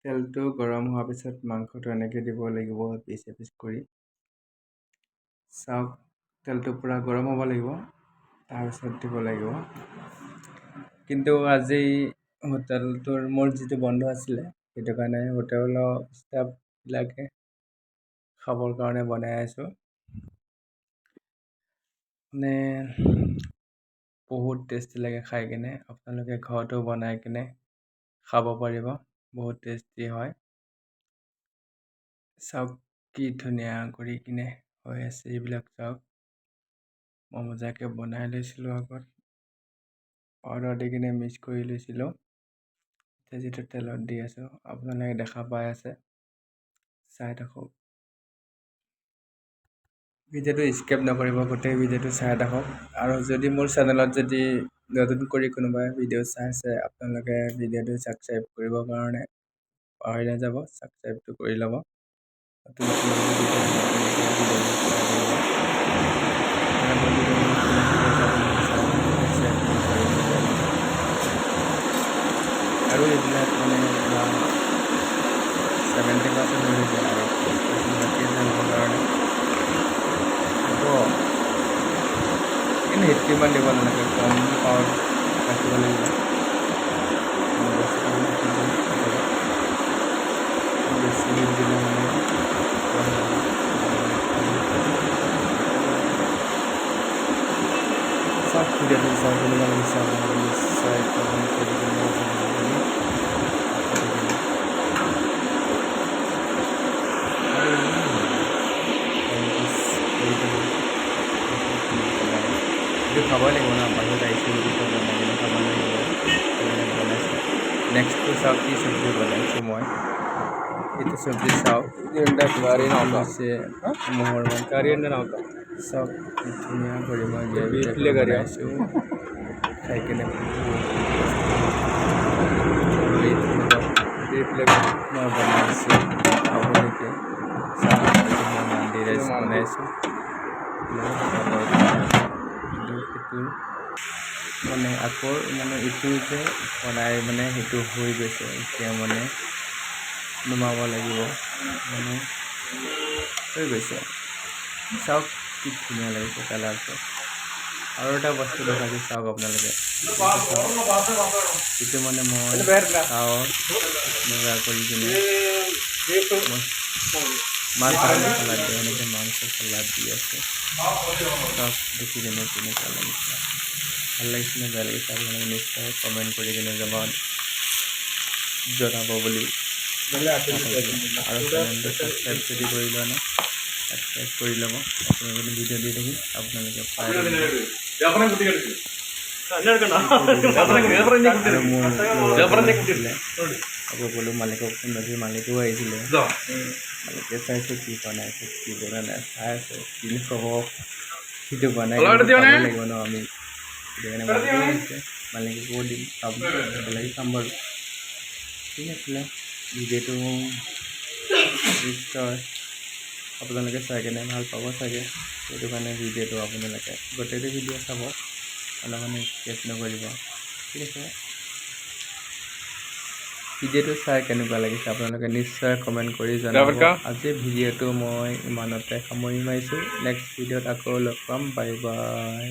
তেলটো গৰম হোৱাৰ পিছত মাংসটো এনেকৈ দিব লাগিব পিচ এপিচ কৰি। চাওক তেলটো পূৰা গৰম হ'ব লাগিব, তাৰপিছত দিব লাগিব। কিন্তু আজি হোটেলটোৰ মোৰ যিটো বন্ধ আছিলে, সেইটো কাৰণে হোটেলৰ ষ্টাফবিলাকে খাবৰ কাৰণে বনাই আছোঁ। মানে বহুত টেষ্টি লাগে খাই কিনে, আপোনালোকে ঘৰতো বনাই কিনে খাব পাৰিব, বহুত টেষ্টি হয়। চাওক কি ধুনীয়া কৰি কিনে হৈ আছে এইবিলাক চাওক। মই মজাকৈ বনাই লৈছিলোঁ আগত, পাউডাৰ দি কিনে মিক্স কৰি লৈছিলোঁ। এতিয়া যিটো তেলত দি আছোঁ আপোনালোকে দেখা পাই আছে, চাই থাকক। ভিডিঅ'টো স্কিপ নকৰিব, গোটেই ভিডিঅ'টো চাই থাকক। আৰু যদি মোৰ চেনেলত যদি নতুন কৰি কোনোবাই ভিডিঅ' চাই আছে, আপোনালোকে ভিডিঅ'টো ছাবস্ক্ৰাইব কৰিবৰ কাৰণে পাহৰি নাযাব, ছাবস্ক্ৰাইবটো কৰি ল'ব। আৰু এইবিলাক মানে 70% হৈ গৈছে আৰু 30% বাকী আছে হ'বৰ কাৰণে হ'ব। কিন্তু সেইটো ইমান দিব নালাগে, কম পাৱাৰ ৰাখিব লাগিব। বেছি হিট দিলে মানে চাওক ভিডিঅ'টো চাই কেনেকুৱা লাগিছে আপোনালোকে নিশ্চয় কমেণ্ট কৰি কিনে জনাব বুলি আশা থাকিলে। এইটো খাবই লাগিব ন, বাহিৰত আহিছোঁ যেতিয়া বনাই কিনে খাব লাগিব, সেইকাৰণে বনাইছোঁ। নেক্সটটো চাওক কি চব্জি বনাইছোঁ মই। এইটো চব্জি চাওক, হৈছে মোহৰমান চাওক কি ধুনীয়া কৰি মই বনাইছোঁ, খাই কিনে মই বনাইছোঁ আপোনালোকে চাওক। মই মান্দি ৰাইচ বনাইছোঁ, সেইটো মানে আকৌ মানে এইটো যে বনাই মানে সেইটো হৈ গৈছে, এতিয়া মানে নুমাব লাগিব, মানে হৈ গৈছে। চাওক কি ধুনীয়া লাগিছে কালাৰটো। আৰু এটা বস্তু দেখাইছোঁ চাওক আপোনালোকে, এইটো মানে মই চাওক বজাৰ কৰি কিনে মাছ চালাড দিয়ে, এনেকৈ মাংস চালাড দি আছে। চাওক দেখি কিনে কেনেকুৱা লাগিছে, ভাল লাগিছে নে বেয়া লাগিছে আপোনালোকে নিশ্চয় কমেণ্ট কৰি কিনে জনাব বুলি আৰু চেনেলটো ছাবস্ক্ৰাইব যদি কৰি লোৱা নাই, ছাবস্ক্ৰাইব কৰি ল'ব। আপোনালোকে ভিডিঅ' দি থাকিম, আপোনালোকে পাই আকৌ ক'লো মালিকক ফোন মাৰিছিল, মালিকেও আহিছিলে, মালিকে চাইছে কি বনাইছে কি বনোৱা নাই, চাই আছে কি খাব, সিটো বনাই লাগিব ন আমি, সেইটো কাৰণে মালিককো দিম, একেলগে খাম বাৰু। ঠিক আছিলে, ভিডিঅ'টো নিশ্চয় আপোনালোকে চাই কিনে ভাল পাব চাগে, সেইটো কাৰণে ভিডিঅ'টো আপোনালোকে গোটেইটো ভিডিঅ' চাব, অলপমান স্কিপ নকৰিব। ঠিক আছে, ভিডিঅ'টো চাই কেনেকুৱা লাগিছে আপোনালোকে নিশ্চয় কমেণ্ট কৰি জনাব। আজিৰ ভিডিঅ'টো মই ইমানতে সামৰি মাৰিছোঁ, নেক্সট ভিডিঅ'ত আকৌ লগ পাম, বাই বাই।